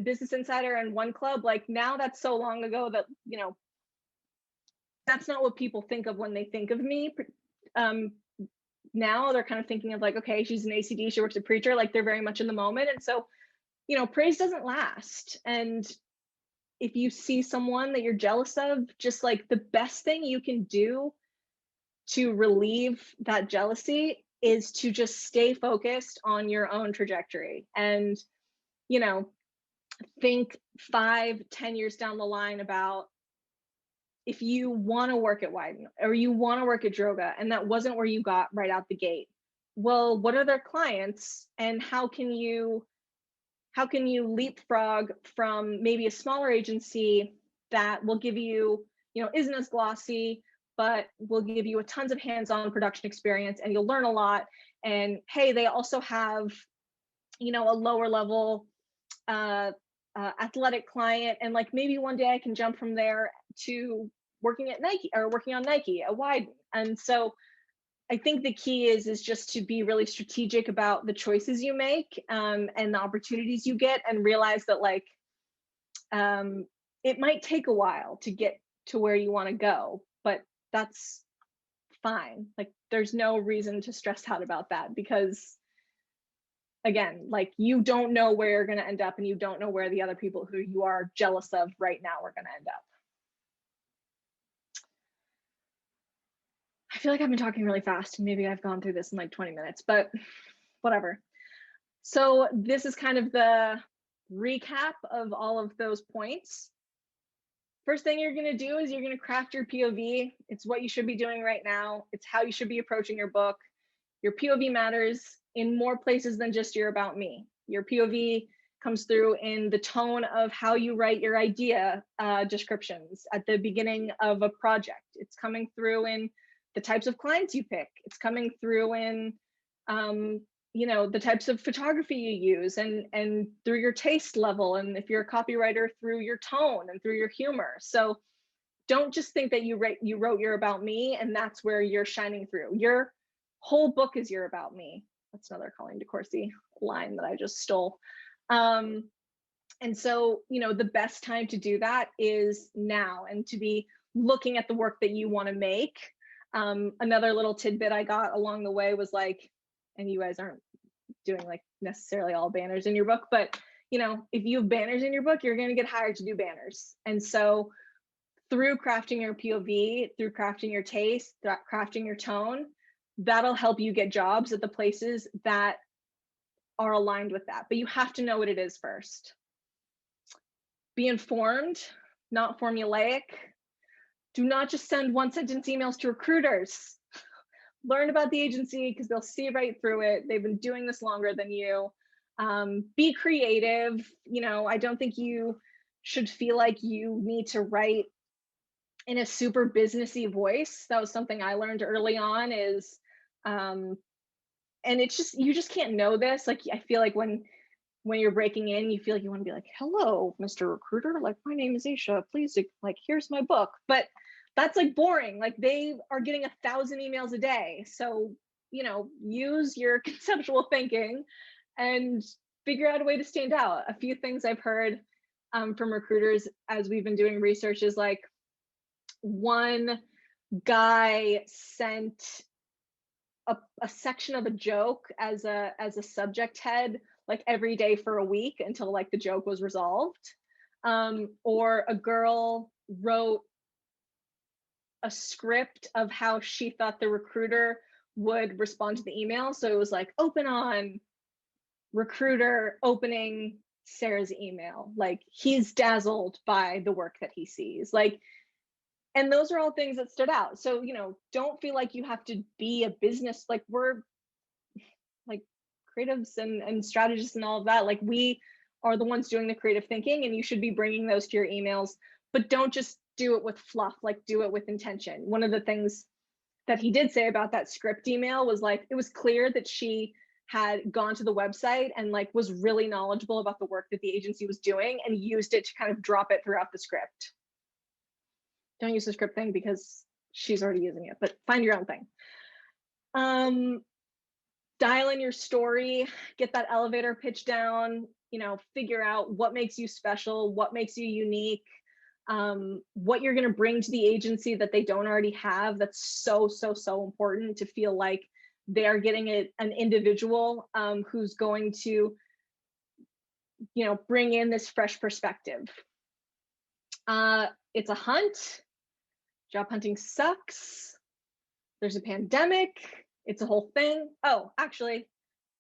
Business Insider and One Club, like now that's so long ago that that's not what people think of when they think of me. Now they're kind of thinking of like, okay, she's an ACD, she works at Preacher, like they're very much in the moment. And so, praise doesn't last. And if you see someone that you're jealous of, just like the best thing you can do to relieve that jealousy is to just stay focused on your own trajectory. And, think 5-10 years down the line about if you want to work at Wyden or you want to work at Droga and that wasn't where you got right out the gate. Well, what are their clients, and how can you leapfrog from maybe a smaller agency that will give you, isn't as glossy, but will give you a tons of hands-on production experience and you'll learn a lot. And hey, they also have, a lower level athletic client, and like maybe one day I can jump from there to working at Nike or working on Nike at Wyden. And so I think the key is just to be really strategic about the choices you make, and the opportunities you get, and realize that like it might take a while to get to where you want to go, but that's fine. Like there's no reason to stress out about that, because again, like you don't know where you're going to end up, and you don't know where the other people who you are jealous of right now are going to end up. I feel like I've been talking really fast and maybe I've gone through this in like 20 minutes, but whatever. So this is kind of the recap of all of those points. First thing you're going to do is you're going to craft your POV. It's what you should be doing right now. It's how you should be approaching your book. Your POV matters in more places than just your about me. Your POV comes through in the tone of how you write your idea descriptions at the beginning of a project. It's coming through in the types of clients you pick. It's coming through in the types of photography you use, and through your taste level, and if you're a copywriter, through your tone and through your humor. So don't just think that you wrote your about me and that's where you're shining through. Your whole book is your about me. That's another Colleen DeCourcy line that I just stole. And so, the best time to do that is now, and to be looking at the work that you want to make. Another little tidbit I got along the way was like, and you guys aren't doing like necessarily all banners in your book, but if you have banners in your book, you're going to get hired to do banners. And so through crafting your POV, through crafting your taste, crafting your tone, that'll help you get jobs at the places that are aligned with that. But you have to know what it is first. Be informed, not formulaic. Do not just send one sentence emails to recruiters. Learn about the agency because they'll see right through it. They've been doing this longer than you. Be creative. I don't think you should feel like you need to write in a super businessy voice. That was something I learned early on is, and it's just, you just can't know this. Like, I feel like when you're breaking in, you feel like you want to be like, hello, Mr. Recruiter. Like, my name is Aisha. Please, like, here's my book. But that's like boring. Like, they are getting 1,000 emails a day. So, use your conceptual thinking and figure out a way to stand out. A few things I've heard from recruiters as we've been doing research is like, one guy sent a section of a joke as a subject head like every day for a week until like the joke was resolved. Or a girl wrote a script of how she thought the recruiter would respond to the email. So it was like, open on recruiter opening Sarah's email. Like, he's dazzled by the work that he sees. Like, and those are all things that stood out. So, don't feel like you have to be a business, like we're like creatives and strategists and all of that. Like, we are the ones doing the creative thinking, and you should be bringing those to your emails, but don't just do it with fluff, like do it with intention. One of the things that he did say about that script email was like, it was clear that she had gone to the website and like was really knowledgeable about the work that the agency was doing and used it to kind of drop it throughout the script. Don't use the script thing because she's already using it, but find your own thing. Dial in your story, get that elevator pitch down, figure out what makes you special, what makes you unique, what you're going to bring to the agency that they don't already have. That's so, so, so important to feel like they're getting an individual who's going to, bring in this fresh perspective. It's a hunt. Job hunting sucks. There's a pandemic. It's a whole thing. Oh, actually,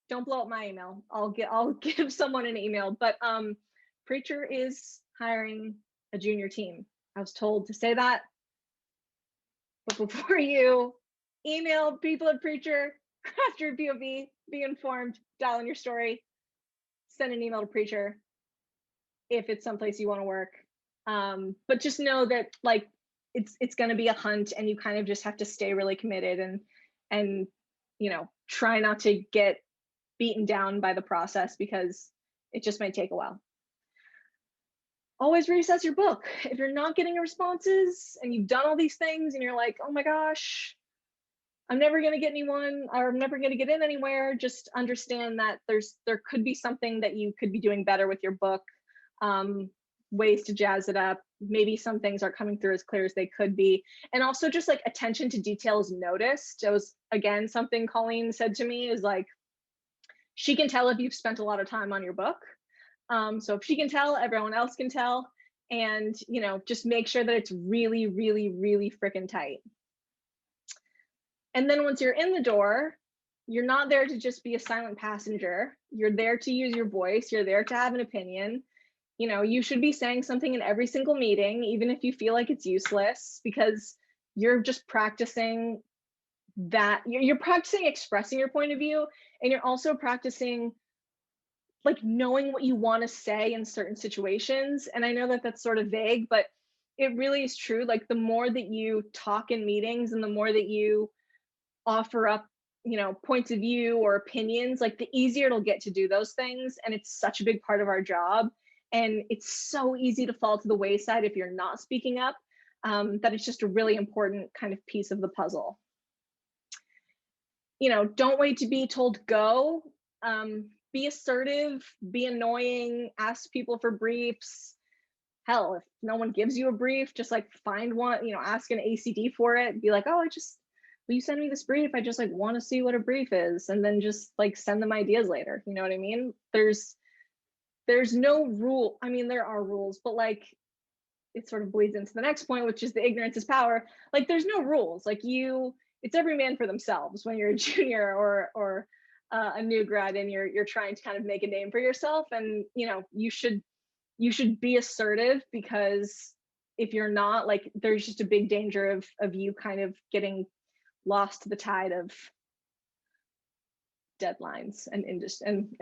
don't blow up my email. I'll give someone an email, but Preacher is hiring a junior team. I was told to say that. But before you email people at Preacher, craft your POV, be informed, dial in your story, send an email to Preacher if it's someplace you want to work. But just know that like it's going to be a hunt, and you kind of just have to stay really committed and try not to get beaten down by the process, because it just might take a while. Always reassess your book. If you're not getting responses and you've done all these things and you're like, oh my gosh, I'm never going to get anyone, or I'm never going to get in anywhere, just understand that there could be something that you could be doing better with your book, ways to jazz it up. Maybe some things aren't coming through as clear as they could be. And also just like attention to detail is noticed. It was, again, something Colleen said to me is like, she can tell if you've spent a lot of time on your book. So if she can tell, everyone else can tell. And, just make sure that it's really, really, really freaking tight. And then once you're in the door, you're not there to just be a silent passenger. You're there to use your voice. You're there to have an opinion. You know, you should be saying something in every single meeting, even if you feel like it's useless, because you're just practicing that. You're practicing expressing your point of view, and you're also practicing like knowing what you want to say in certain situations. And I know that that's sort of vague, but it really is true. Like the more that you talk in meetings and the more that you offer up, you know, points of view or opinions, like the easier it'll get to do those things. And it's such a big part of our job. And it's so easy to fall to the wayside if you're not speaking up, that it's just a really important kind of piece of the puzzle. You know, don't wait to be told go. Be assertive, be annoying, ask people for briefs. Hell, if no one gives you a brief, just like find one, you know, ask an ACD for it. Be like, oh, will you send me this brief? I just like want to see what a brief is. And then just like send them ideas later. You know what I mean? There's no rule. I mean, there are rules, but like it sort of bleeds into the next point, which is the ignorance is power. Like there's no rules. Like it's every man for themselves when you're a junior or a new grad and you're trying to kind of make a name for yourself. And you know, you should be assertive, because if you're not, like there's just a big danger of you kind of getting lost to the tide of deadlines and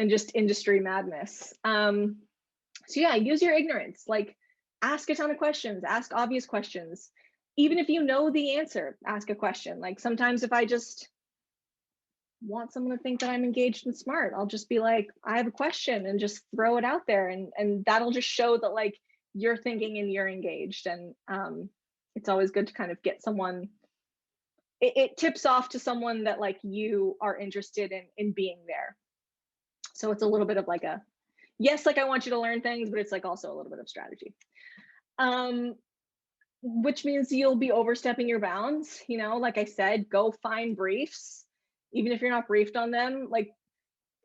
just industry madness. So yeah, use your ignorance. Like ask a ton of questions, ask obvious questions. Even if you know the answer, ask a question. Like sometimes if I just want someone to think that I'm engaged and smart, I'll just be like, I have a question, and just throw it out there, and that'll just show that like you're thinking and you're engaged. And it's always good to kind of get someone, it tips off to someone that like you are interested in being there. So it's a little bit of like a, yes, like I want you to learn things, but it's like also a little bit of strategy. Which means you'll be overstepping your bounds. You know, like I said, go find briefs, even if you're not briefed on them. Like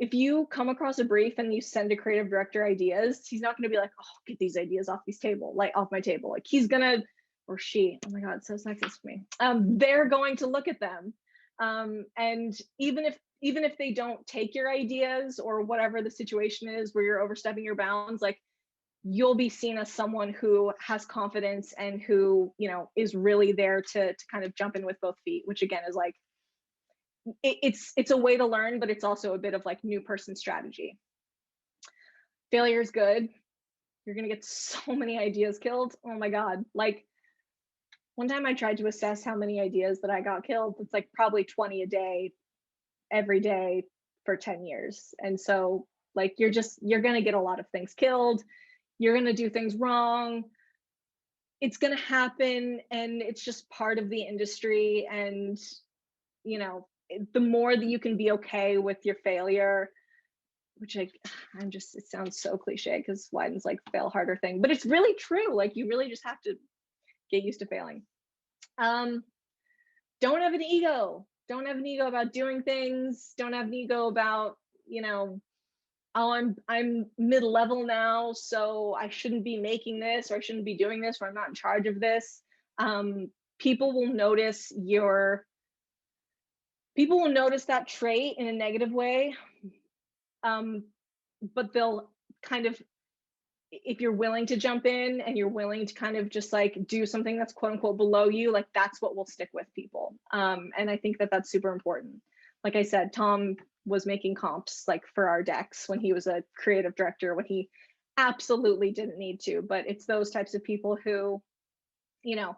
if you come across a brief and you send a creative director ideas, he's not going to be like, oh, get these ideas off my table. Like he's gonna, or she, oh my God, it's so sexist for me. They're going to look at them. And even if they don't take your ideas or whatever the situation is where you're overstepping your bounds, like you'll be seen as someone who has confidence and who, you know, is really there to kind of jump in with both feet, which again is like, it's a way to learn, but it's also a bit of like new person strategy. Failure is good. You're going to get so many ideas killed. Oh my God. Like one time I tried to assess how many ideas that I got killed. It's like probably 20 a day, every day for 10 years. And so like, you're going to get a lot of things killed. You're going to do things wrong. It's going to happen. And it's just part of the industry. And, you know, the more that you can be okay with your failure, which it sounds so cliche because Wyden's like fail harder thing, but it's really true. Like you really just have to get used to failing. Don't have an ego. Don't have an ego about doing things. Don't have an ego about, you know, oh, I'm mid-level now, so I shouldn't be making this, or I shouldn't be doing this, or I'm not in charge of this. People will notice that trait in a negative way. But they'll kind of, if you're willing to jump in and you're willing to kind of just like do something that's quote unquote below you, like that's what will stick with people. And I think that that's super important. Like I said, Tom was making comps like for our decks when he was a creative director, when he absolutely didn't need to. But it's those types of people who, you know,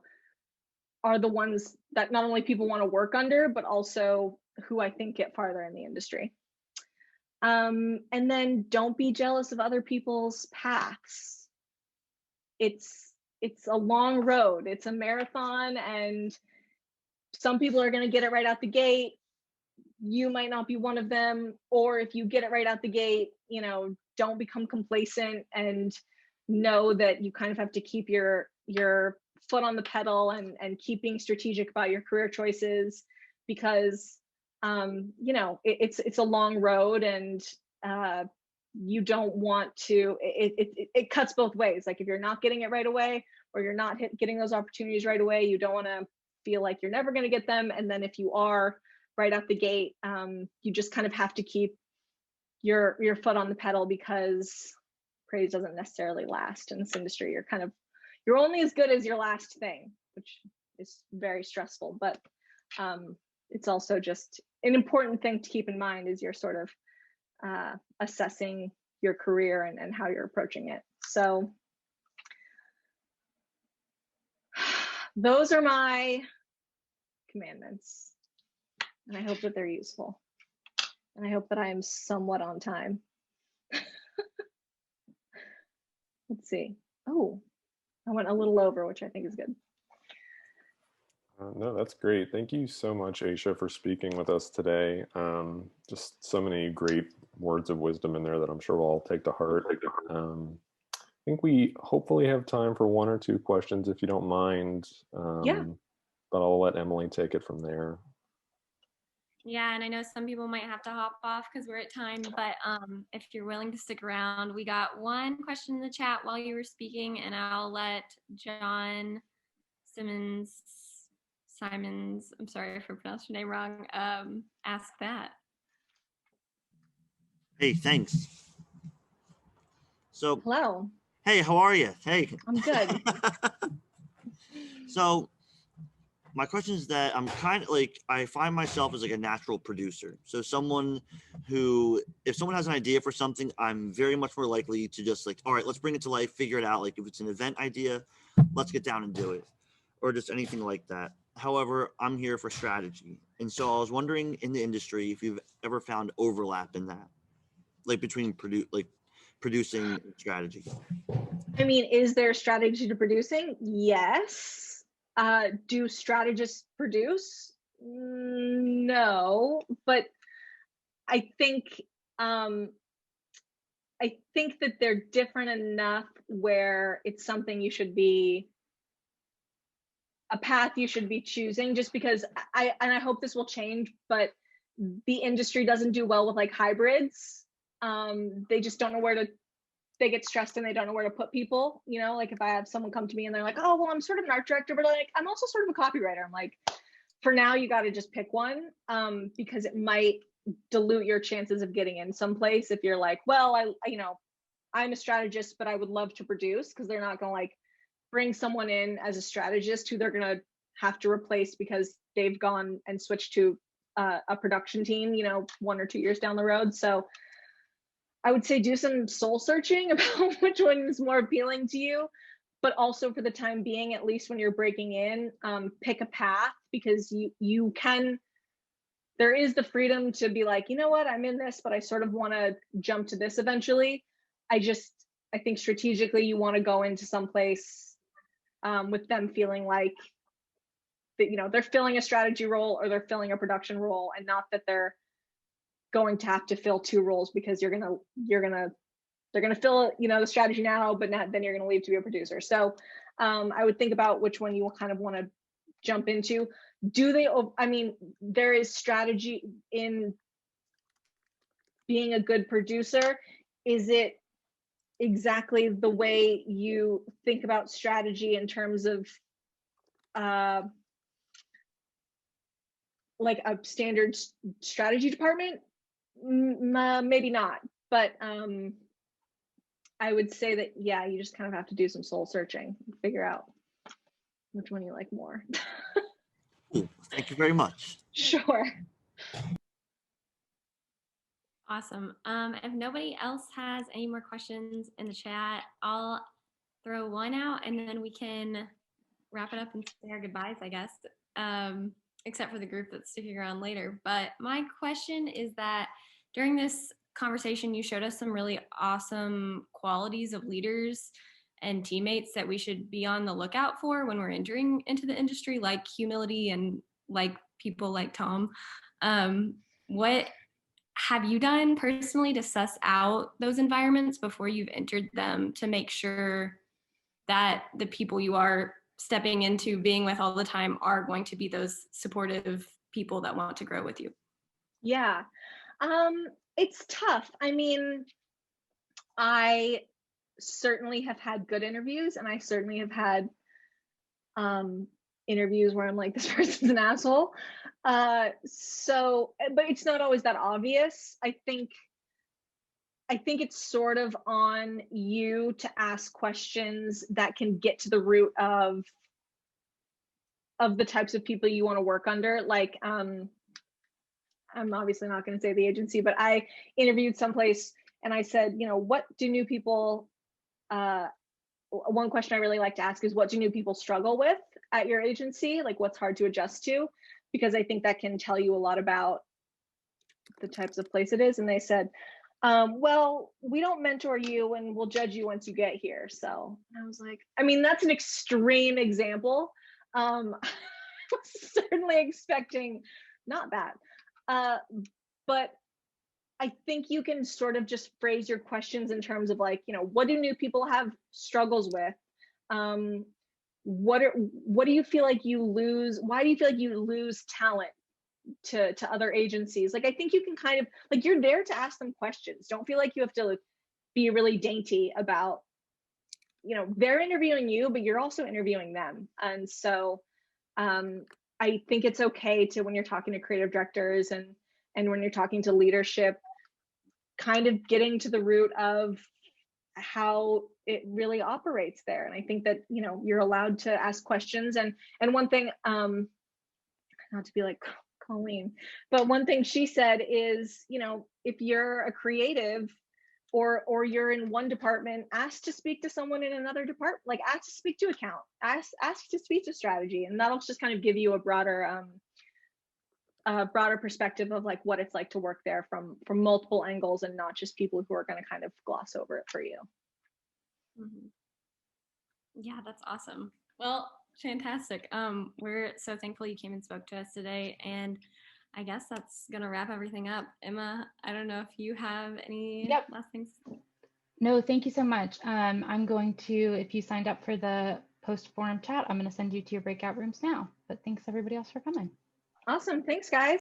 are the ones that not only people want to work under, but also who I think get farther in the industry. And then don't be jealous of other people's paths. It's a long road. It's a marathon, and some people are going to get it right out the gate. You might not be one of them. Or if you get it right out the gate, you know, don't become complacent, and know that you kind of have to keep your foot on the pedal and keep being strategic about your career choices, because you know, it's a long road, and you don't want to, it cuts both ways. Like if you're not getting it right away, or you're not getting those opportunities right away, you don't want to feel like you're never going to get them. And then if you are right out the gate, you just kind of have to keep your foot on the pedal, because praise doesn't necessarily last in this industry. You're only as good as your last thing, which is very stressful. But it's also just an important thing to keep in mind as you're sort of assessing your career and how you're approaching it. So those are my commandments, and I hope that they're useful, and I hope that I am somewhat on time. Let's see. Oh, I went a little over, which I think is good. No, that's great. Thank you so much, Aisha, for speaking with us today. Just so many great words of wisdom in there that I'm sure we'll all take to heart. I think we hopefully have time for one or two questions, if you don't mind. Yeah. But I'll let Emily take it from there. Yeah, and I know some people might have to hop off because we're at time, but if you're willing to stick around, we got one question in the chat while you were speaking, and I'll let John Simons, I'm sorry if I pronounced your name wrong, ask that. Hey, thanks. So, hello. Hey, how are you? Hey. I'm good. So, my question is that I'm kind of like, I find myself as like a natural producer. So someone who, if someone has an idea for something, I'm very much more likely to just like, all right, let's bring it to life, figure it out. Like if it's an event idea, let's get down and do it, or just anything like that. However, I'm here for strategy. And so I was wondering in the industry if you've ever found overlap in that, like between producing and strategy. I mean, is there strategy to producing? Yes. Do strategists produce? No, but I think that they're different enough where it's something you should be, a path you should be choosing, just because I hope this will change, but the industry doesn't do well with like hybrids. They just don't know where to, they get stressed and they don't know where to put people, you know, like if I have someone come to me and they're like, oh, well, I'm sort of an art director, but like, I'm also sort of a copywriter. I'm like, for now, you got to just pick one, because it might dilute your chances of getting in someplace. If you're like, well, I'm a strategist, but I would love to produce, because they're not going to like bring someone in as a strategist who they're going to have to replace because they've gone and switched to a production team, 1 or 2 years down the road. So I would say do some soul searching about which one is more appealing to you, but also for the time being, at least when you're breaking in, pick a path, because you can, there is the freedom to be like, you know what, I'm in this, but I sort of want to jump to this eventually. I think strategically you want to go into some place with them feeling like that, they're filling a strategy role or they're filling a production role, and not that they're going to have to fill 2 roles because they're gonna fill the strategy now, but then you're gonna leave to be a producer. So I would think about which one you kind of want to jump into. There is strategy in being a good producer. Is it exactly the way you think about strategy in terms of like a standard strategy department? Maybe not, but I would say that, yeah, you just kind of have to do some soul searching and figure out which one you like more. Cool. Thank you very much. Sure. Awesome. If nobody else has any more questions in the chat, I'll throw one out and then we can wrap it up and say our goodbyes, I guess, except for the group that's sticking around later. But my question is that during this conversation, you showed us some really awesome qualities of leaders and teammates that we should be on the lookout for when we're entering into the industry, like humility and like people like Tom. What have you done personally to suss out those environments before you've entered them to make sure that the people you are stepping into being with all the time are going to be those supportive people that want to grow with you? Yeah. It's tough. I mean, I certainly have had good interviews, and I certainly have had interviews where I'm like, this person's an asshole. So, but it's not always that obvious. I think it's sort of on you to ask questions that can get to the root of the types of people you want to work under. Like, I'm obviously not going to say the agency, but I interviewed someplace and I said, you know, what do new people, one question I really like to ask is, what do new people struggle with at your agency? Like, what's hard to adjust to? Because I think that can tell you a lot about the types of place it is. And they said, well, we don't mentor you and we'll judge you once you get here. So I was like, I mean, that's an extreme example. I was certainly expecting not that. But I think you can sort of just phrase your questions in terms of like, you know, what do new people have struggles with? What do you feel like you lose? Why do you feel like you lose talent to other agencies? Like, I think you can kind of, like, you're there to ask them questions. Don't feel like you have to be really dainty about, you know, they're interviewing you, but you're also interviewing them. And so I think it's okay to, when you're talking to creative directors and when you're talking to leadership, kind of getting to the root of how it really operates there. And I think that, you know, you're allowed to ask questions. And one thing, not to be like Colleen, but one thing she said is, you know, if you're a creative or you're in one department, ask to speak to someone in another department, like ask to speak to account, ask to speak to strategy. And that'll just kind of give you a broader perspective of like what it's like to work there from multiple angles, and not just people who are going to kind of gloss over it for you. Mm-hmm. Yeah, that's awesome. Well, fantastic. We're so thankful you came and spoke to us today, and I guess that's gonna wrap everything up. Emma, I don't know if you have any last things. No, thank you so much. I'm going to, if you signed up for the post-forum chat, I'm going to send you to your breakout rooms now. But thanks everybody else for coming. Awesome. Thanks, guys.